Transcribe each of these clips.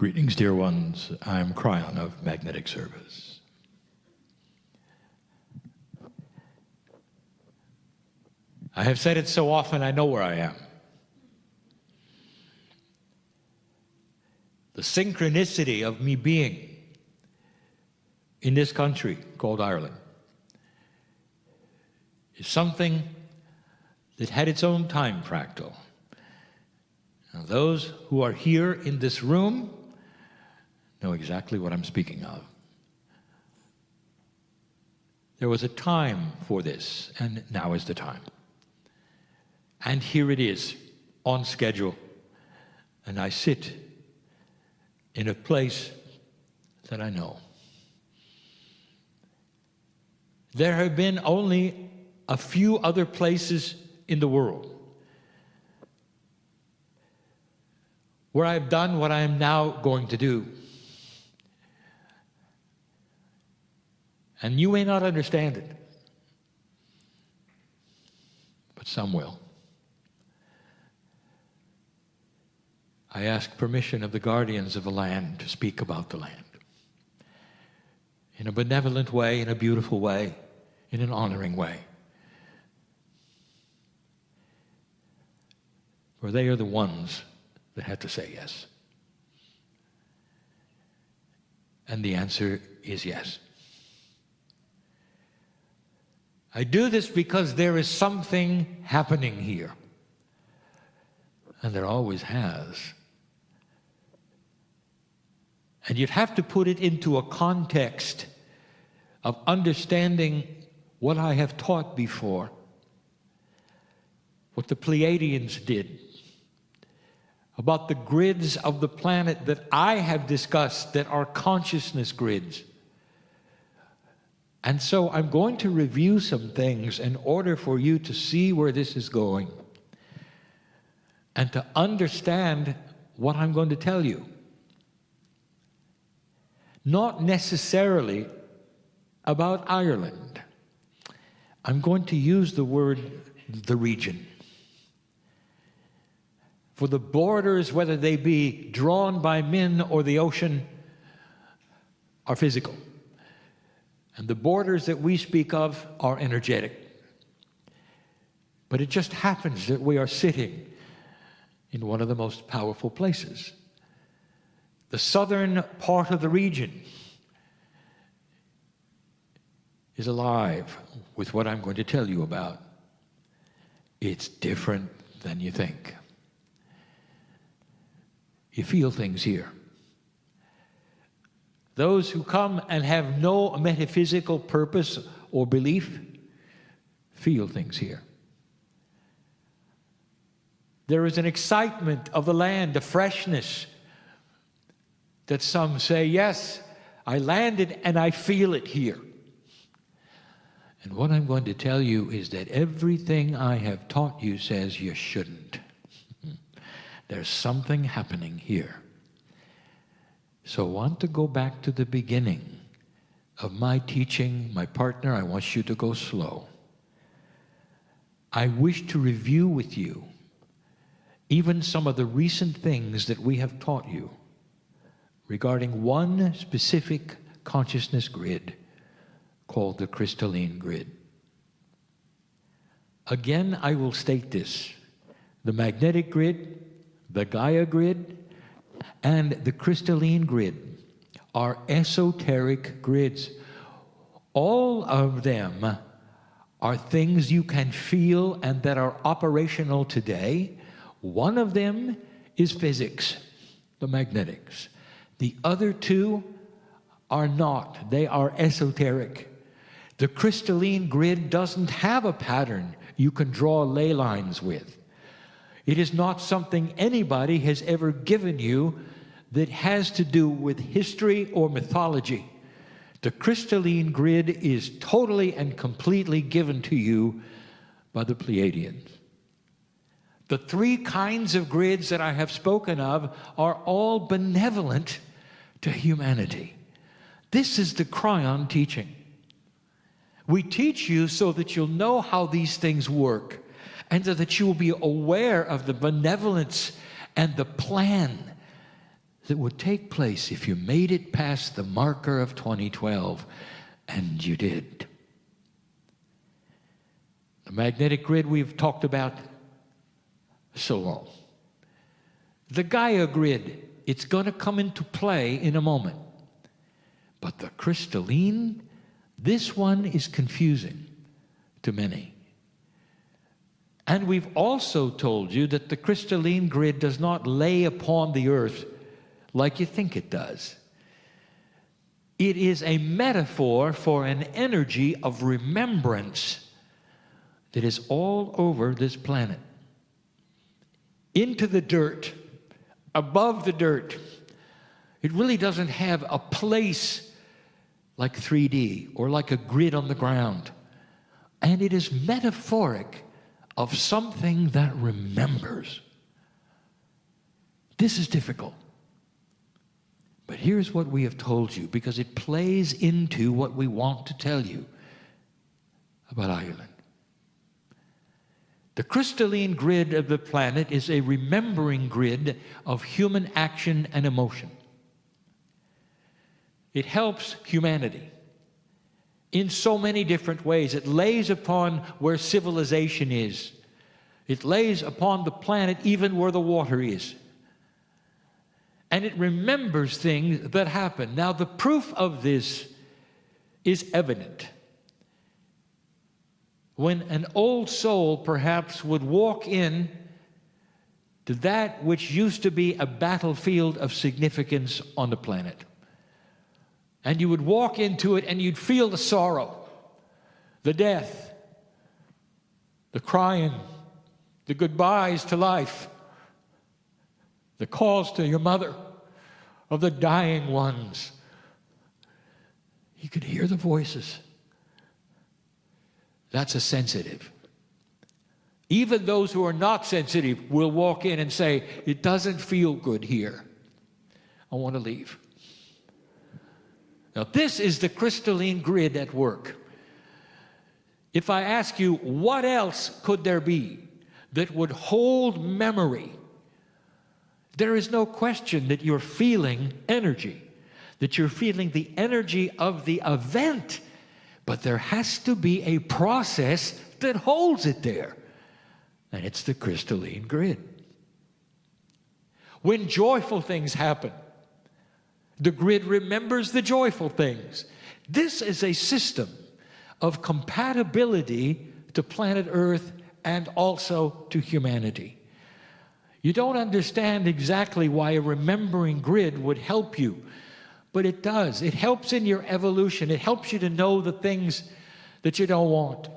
Greetings, dear ones. I'm Kryon of Magnetic Service. I have said it so often, I know where I am. The synchronicity of me being in this country called Ireland is something that had its own time fractal. Now, those who are here in this room know exactly what I'm speaking of. There was a time for this, and now is the time. And here it is, on schedule. And I sit in a place that I know. There have been only a few other places in the world where I've done what I am now going to do. And you may not understand it, but some will. I ask permission of the guardians of the land to speak about the land in a benevolent way, in a beautiful way, in an honoring way. For they are the ones that had to say yes. And the answer is yes. I do this because there is something happening here. And there always has. And you'd have to put it into a context of understanding what I have taught before, what the Pleiadians did, about the grids of the planet that I have discussed that are consciousness grids. And so I'm going to review some things in order for you to see where this is going and to understand what I'm going to tell you. Not necessarily about Ireland. I'm going to use the word the region. For the borders, whether they be drawn by men or the ocean, are physical. And the borders that we speak of are energetic. But it just happens that we are sitting in one of the most powerful places. The southern part of the region is alive with what I'm going to tell you about. It's different than you think. You feel things here. Those who come and have no metaphysical purpose or belief feel things here. There is an excitement of the land, a freshness that some say, yes, I landed and I feel it here. And what I'm going to tell you is that everything I have taught you says you shouldn't. There's something happening here. So I want to go back to the beginning of my teaching. My partner, I want you to go slow. I wish to review with you even some of the recent things that we have taught you regarding one specific consciousness grid called the crystalline grid. Again, I will state this. The magnetic grid, the Gaia grid, and the crystalline grid are esoteric grids. All of them are things you can feel and that are operational today. One of them is physics, the magnetics. The other two are not. They are esoteric. The crystalline grid doesn't have a pattern you can draw ley lines with. It is not something anybody has ever given you that has to do with history or mythology. The crystalline grid is totally and completely given to you by the Pleiadians. The three kinds of grids that I have spoken of are all benevolent to humanity. This is the Kryon teaching. We teach you so that you'll know how these things work, and so that you will be aware of the benevolence and the plan that would take place if you made it past the marker of 2012, and you did. The magnetic grid we've talked about so long. The Gaia grid, it's going to come into play in a moment. But the crystalline, this one is confusing to many. And we've also told you that the crystalline grid does not lay upon the earth like you think it does. It is a metaphor for an energy of remembrance that is all over this planet. Into the dirt, above the dirt. It really doesn't have a place like 3D or like a grid on the ground. And it is metaphoric of something that remembers. This is difficult. But here's what we have told you, because it plays into what we want to tell you about Ireland. The crystalline grid of the planet is a remembering grid of human action and emotion. It helps humanity in so many different ways. It lays upon where civilization is. It lays upon the planet even where the water is. And it remembers things that happen. Now, the proof of this is evident. When an old soul perhaps would walk in to that which used to be a battlefield of significance on the planet. And you would walk into it and you'd feel the sorrow, the death, the crying, the goodbyes to life, the calls to your mother of the dying ones. You could hear the voices. That's a sensitive. Even those who are not sensitive will walk in and say, it doesn't feel good here. I want to leave. Now, this is the crystalline grid at work. If I ask you, what else could there be that would hold memory? There is no question that you're feeling energy, that you're feeling the energy of the event. But there has to be a process that holds it there. And it's the crystalline grid. When joyful things happen, the grid remembers the joyful things. This is a system of compatibility to planet Earth and also to humanity. You don't understand exactly why a remembering grid would help you. But it does. It helps in your evolution. It helps you to know the things that you don't want.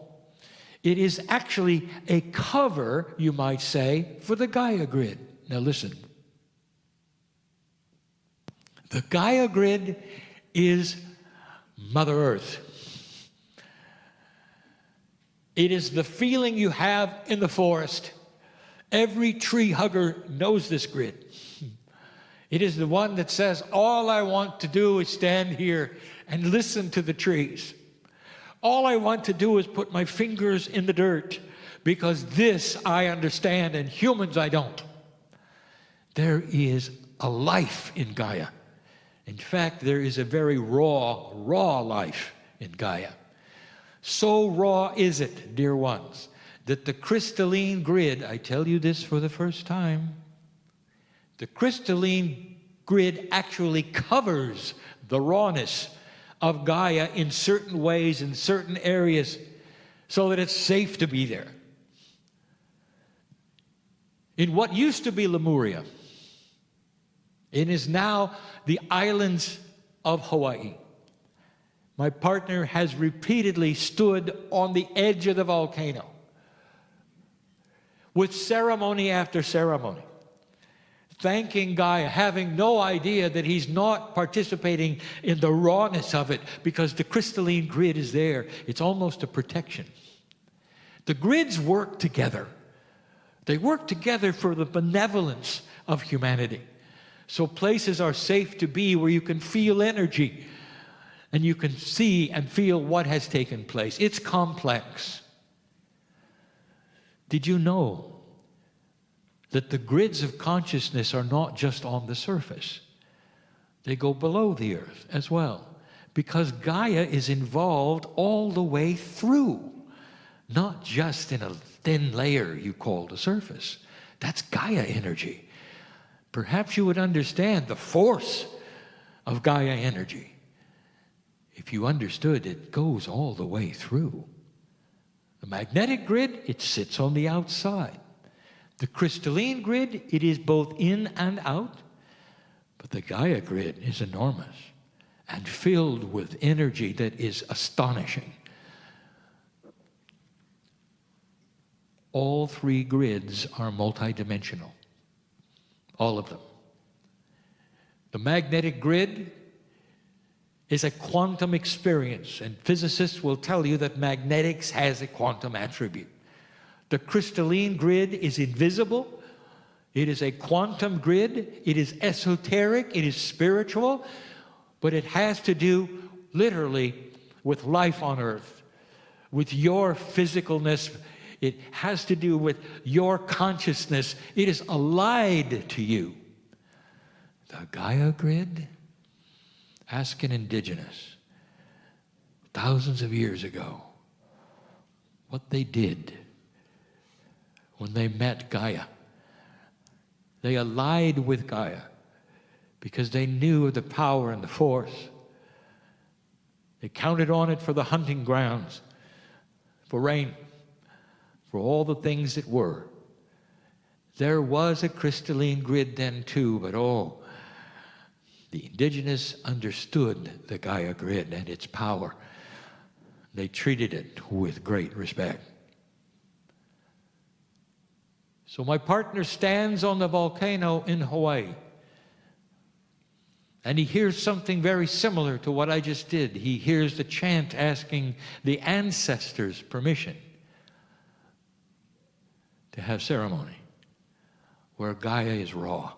It is actually a cover, you might say, for the Gaia grid. Now listen. The Gaia grid is Mother Earth. It is the feeling you have in the forest. Every tree hugger knows this grid. It is the one that says, all I want to do is stand here and listen to the trees. All I want to do is put my fingers in the dirt, because this I understand and humans I don't. There is a life in Gaia. In fact, there is a very raw life in Gaia. So raw is it, dear ones, that the crystalline grid, I tell you this for the first time, the crystalline grid actually covers the rawness of Gaia in certain ways, in certain areas, so that it's safe to be there. In what used to be Lemuria, it is now the islands of Hawaii. My partner has repeatedly stood on the edge of the volcano with ceremony after ceremony, thanking Gaia, having no idea that he's not participating in the rawness of it, because the crystalline grid is there. It's almost a protection. The grids work together. They work together for the benevolence of humanity. So places are safe to be where you can feel energy and you can see and feel what has taken place. It's complex. Did you know that the grids of consciousness are not just on the surface? They go below the earth as well, because Gaia is involved all the way through, not just in a thin layer you call the surface. That's Gaia energy. Perhaps you would understand the force of Gaia energy if you understood it goes all the way through. The magnetic grid, it sits on the outside. The crystalline grid, it is both in and out. But the Gaia grid is enormous and filled with energy that is astonishing. All three grids are multidimensional. All of them. The magnetic grid is a quantum experience, and physicists will tell you that magnetics has a quantum attribute. The crystalline grid is invisible. It is a quantum grid. It is esoteric. It is spiritual. But it has to do literally with life on earth, with your physicalness. It has to do with your consciousness. It is allied to you. The Gaia grid, ask an indigenous thousands of years ago what they did when they met Gaia. They allied with Gaia because they knew of the power and the force. They counted on it for the hunting grounds, for rain, for all the things that were. There was a crystalline grid then too, but the indigenous understood the Gaia grid and its power. They treated it with great respect. So my partner stands on the volcano in Hawaii, and he hears something very similar to what I just did. He hears the chant asking the ancestors' permission to have ceremony, where Gaia is raw,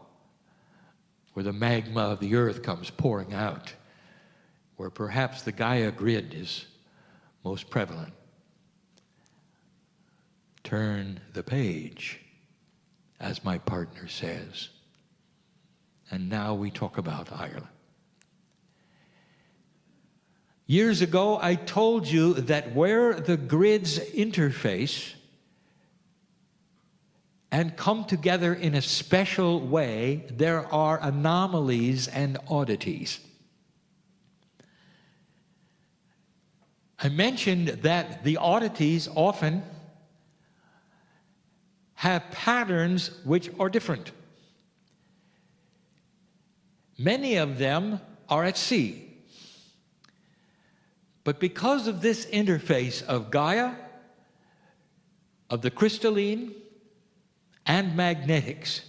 where the magma of the earth comes pouring out, where perhaps the Gaia grid is most prevalent. Turn the page, as my partner says. And now we talk about Ireland. Years ago, I told you that where the grids interface and come together in a special way, there are anomalies and oddities. I mentioned that the oddities often have patterns which are different. Many of them are at sea. But because of this interface of Gaia, of the crystalline, and magnetics,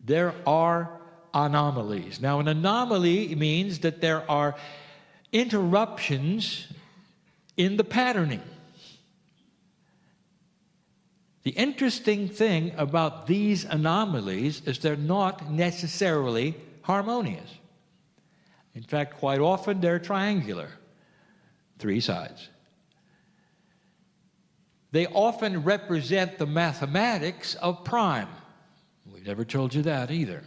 there are anomalies. Now, an anomaly means that there are interruptions in the patterning. The interesting thing about these anomalies is they're not necessarily harmonious. In fact, quite often they're triangular, 3 sides. They often represent the mathematics of prime. We've never told you that either.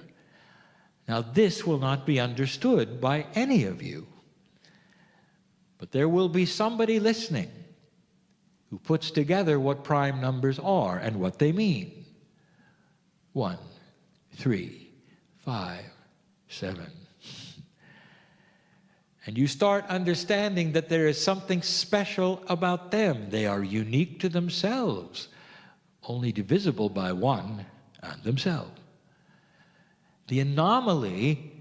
Now, this will not be understood by any of you. But there will be somebody listening who puts together what prime numbers are and what they mean. 1, 3, 5, 7. And you start understanding that there is something special about them. They are unique to themselves, only divisible by 1 and themselves. The anomaly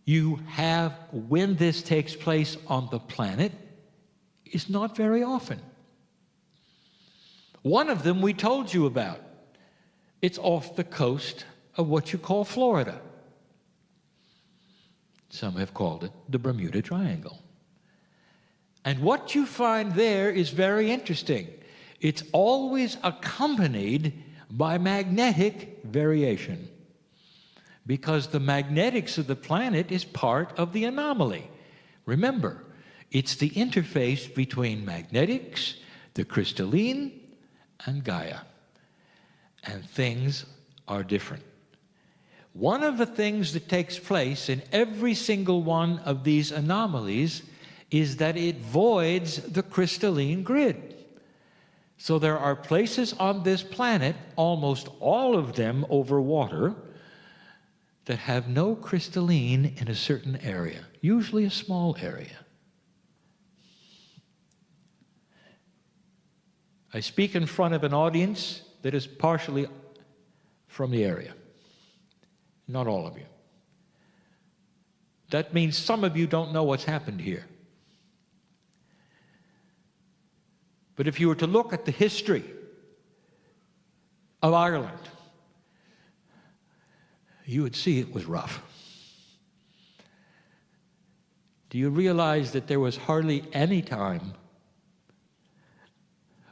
you have when this takes place on the planet is not very often. One of them we told you about. It's off the coast of what you call Florida. Some have called it the Bermuda Triangle. And what you find there is very interesting. It's always accompanied by magnetic variation, because the magnetics of the planet is part of the anomaly. Remember, it's the interface between magnetics, the crystalline, and Gaia. And things are different. One of the things that takes place in every single one of these anomalies is that it voids the crystalline grid. So there are places on this planet, almost all of them over water, that have no crystalline in a certain area, usually a small area. I speak in front of an audience that is partially from the area. Not all of you. That means some of you don't know what's happened here. But if you were to look at the history of Ireland, you would see it was rough. Do you realize that there was hardly any time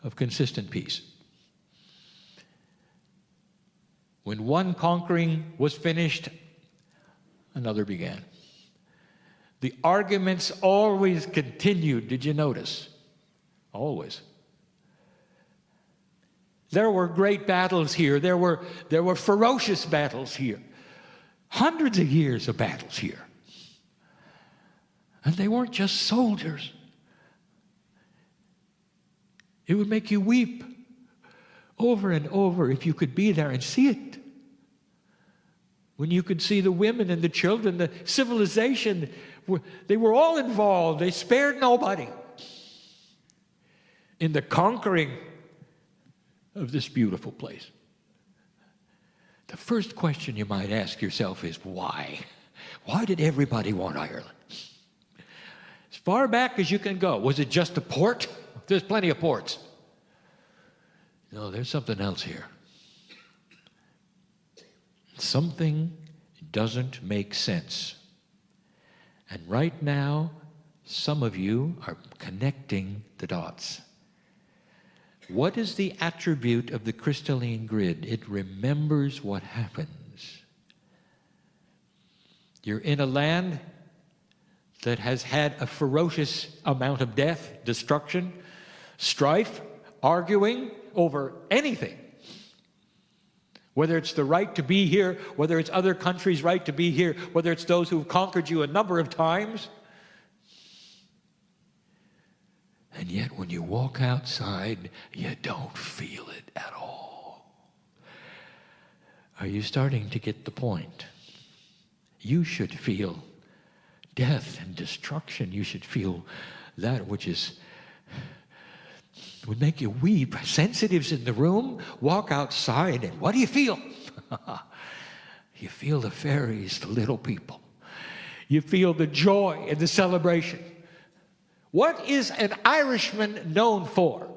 of consistent peace? When one conquering was finished, another began. The arguments always continued. Did you notice? Always. There were great battles here. There were ferocious battles here. Hundreds of years of battles here. And they weren't just soldiers. It would make you weep over and over if you could be there and see it. When you could see the women and the children, the civilization, they were all involved. They spared nobody in the conquering of this beautiful place. The first question you might ask yourself is why? Why did everybody want Ireland? As far back as you can go, was it just a port? There's plenty of ports. No, there's something else here. Something doesn't make sense. And right now, some of you are connecting the dots. What is the attribute of the crystalline grid? It remembers what happens. You're in a land that has had a ferocious amount of death, destruction, strife, arguing over anything. Whether it's the right to be here, whether it's other countries' right to be here, whether it's those who've conquered you a number of times. And yet when you walk outside, you don't feel it at all. Are you starting to get the point? You should feel death and destruction. You should feel that which would make you weep. Sensitives in the room, walk outside, and what do you feel? You feel the fairies, the little people. You feel the joy and the celebration. What is an Irishman known for?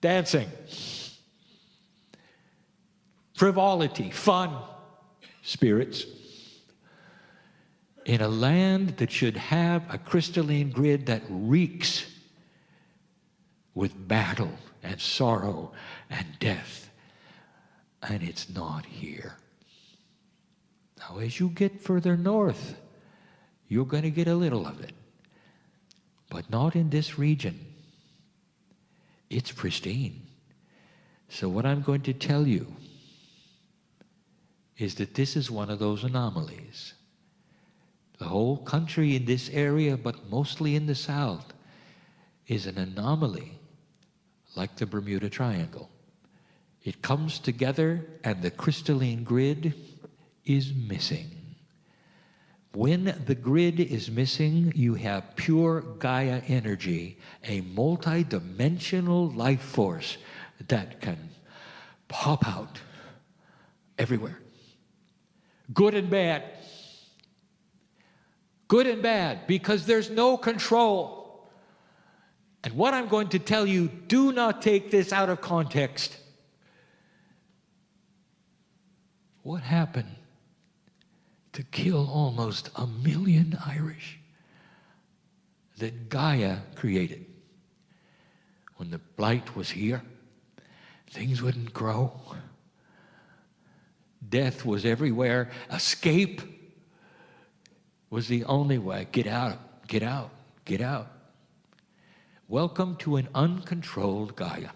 Dancing, frivolity, fun, spirits. In a land that should have a crystalline grid that reeks with battle and sorrow and death, and it's not here. Now, as you get further north, you're going to get a little of it, but not in this region. It's pristine. So what I'm going to tell you is that this is one of those anomalies. The whole country in this area, but mostly in the south, is an anomaly like the Bermuda Triangle. It comes together and the crystalline grid is missing. When the grid is missing, you have pure Gaia energy, a multi-dimensional life force that can pop out everywhere. Good and bad. Good and bad, because there's no control. And what I'm going to tell you, do not take this out of context. What happened to kill almost 1 million Irish that Gaia created? When the blight was here, things wouldn't grow. Death was everywhere. Escape was the only way. Get out, get out, get out. Welcome to an uncontrolled Gaia.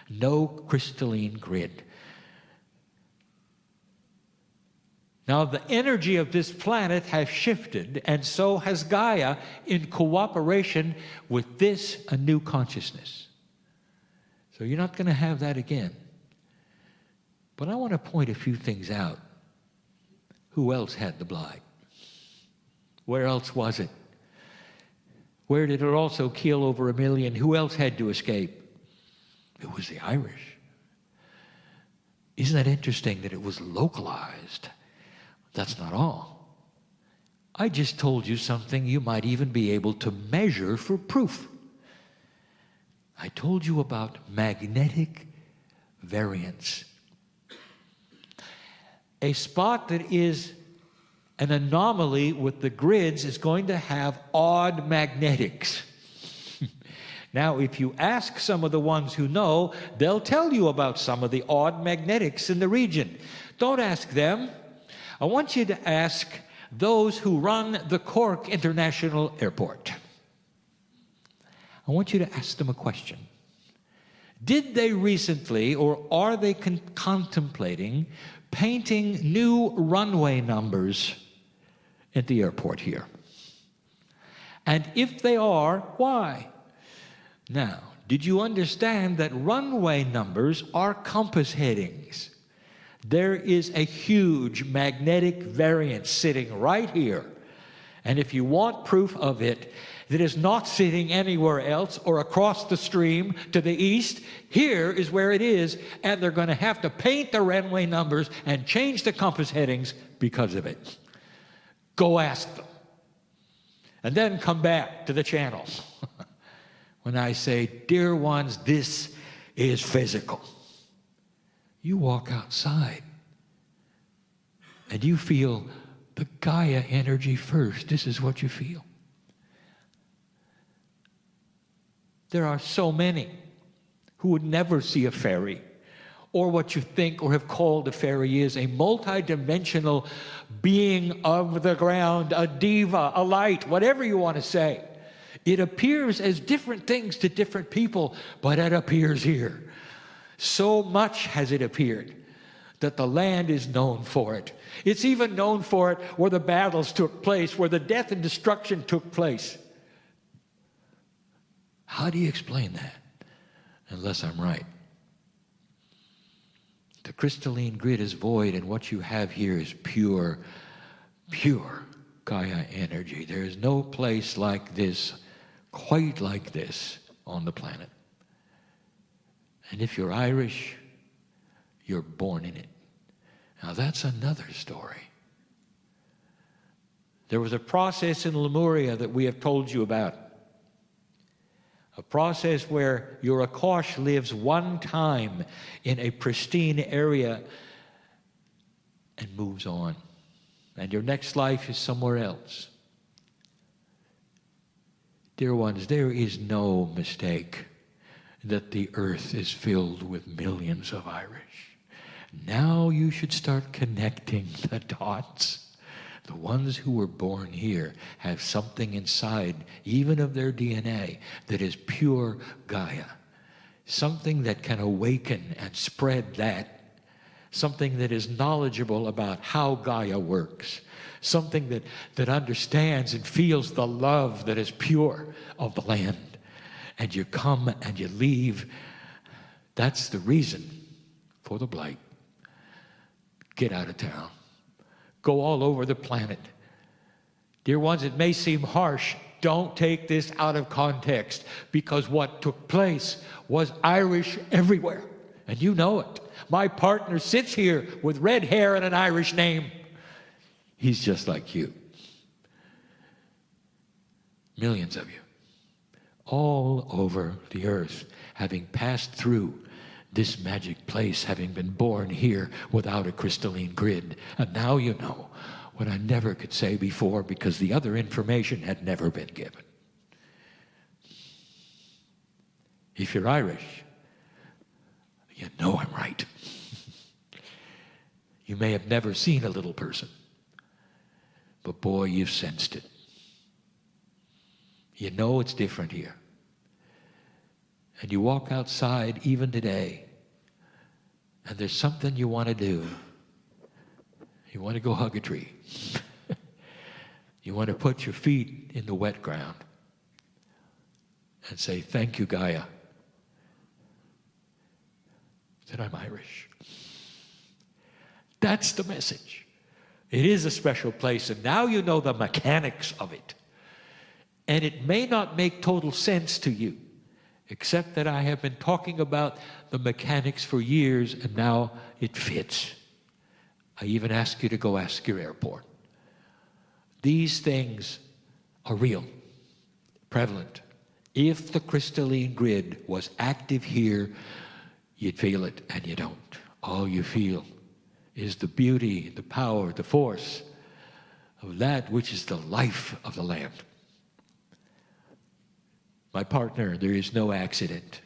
No crystalline grid. Now, the energy of this planet has shifted, and so has Gaia in cooperation with this, a new consciousness. So you're not going to have that again. But I want to point a few things out. Who else had the blight? Where else was it? Where did it also kill over 1 million? Who else had to escape? It was the Irish. Isn't that interesting that it was localized? That's not all. I just told you something you might even be able to measure for proof. I told you about magnetic variance. A spot that is an anomaly with the grids is going to have odd magnetics. Now, if you ask some of the ones who know, they'll tell you about some of the odd magnetics in the region. Don't ask them. I want you to ask those who run the Cork International Airport. I want you to ask them a question. Did they recently, or are they contemplating, painting new runway numbers at the airport here? And if they are, why? Now, did you understand that runway numbers are compass headings? There is a huge magnetic variance sitting right here. And if you want proof of it, that is not sitting anywhere else or across the stream to the east, here is where it is, and they're going to have to paint the runway numbers and change the compass headings because of it. Go ask them. And then come back to the channel. When I say, dear ones, this is physical. You walk outside and you feel the Gaia energy first. This is what you feel. There are so many who would never see a fairy, or what you think or have called a fairy is a multidimensional being of the ground, a diva, a light, whatever you want to say. It appears as different things to different people, but it appears here. So much has it appeared that the land is known for it. It's even known for it where the battles took place, where the death and destruction took place. How do you explain that? Unless I'm right. The crystalline grid is void, and what you have here is pure Gaia energy. There is no place like this, quite like this, on the planet. And if you're Irish, you're born in it. Now that's another story. There was a process in Lemuria that we have told you about. A process where your Akosh lives one time in a pristine area and moves on. And your next life is somewhere else. Dear ones, there is no mistake that the earth is filled with millions of Irish. Now you should start connecting the dots. The ones who were born here have something inside, even of their DNA, that is pure Gaia. Something that can awaken and spread that. Something that is knowledgeable about how Gaia works. Something that understands and feels the love that is pure of the land. And you come and you leave. That's the reason for the blight. Get out of town. Go all over the planet. Dear ones, it may seem harsh. Don't take this out of context, because what took place was Irish everywhere. And you know it. My partner sits here with red hair and an Irish name. He's just like you. Millions of you. All over the earth, having passed through this magic place, having been born here without a crystalline grid. And now you know what I never could say before, because the other information had never been given. If you're Irish, you know I'm right. You may have never seen a little person, but boy, you've sensed it. You know it's different here. And you walk outside even today, and there's something you want to do. You want to go hug a tree. You want to put your feet in the wet ground and say, thank you, Gaia, that I'm Irish. That's the message. It is a special place, and now you know the mechanics of it. And it may not make total sense to you, except that I have been talking about the mechanics for years, and now it fits. I even ask you to go ask your airport. These things are real, prevalent. If the crystalline grid was active here, you'd feel it, and you don't. All you feel is the beauty, the power, the force of that which is the life of the land. My partner, there is no accident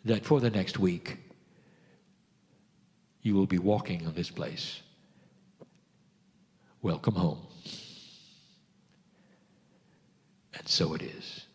that for the next week you will be walking on this place. Welcome home. And so it is.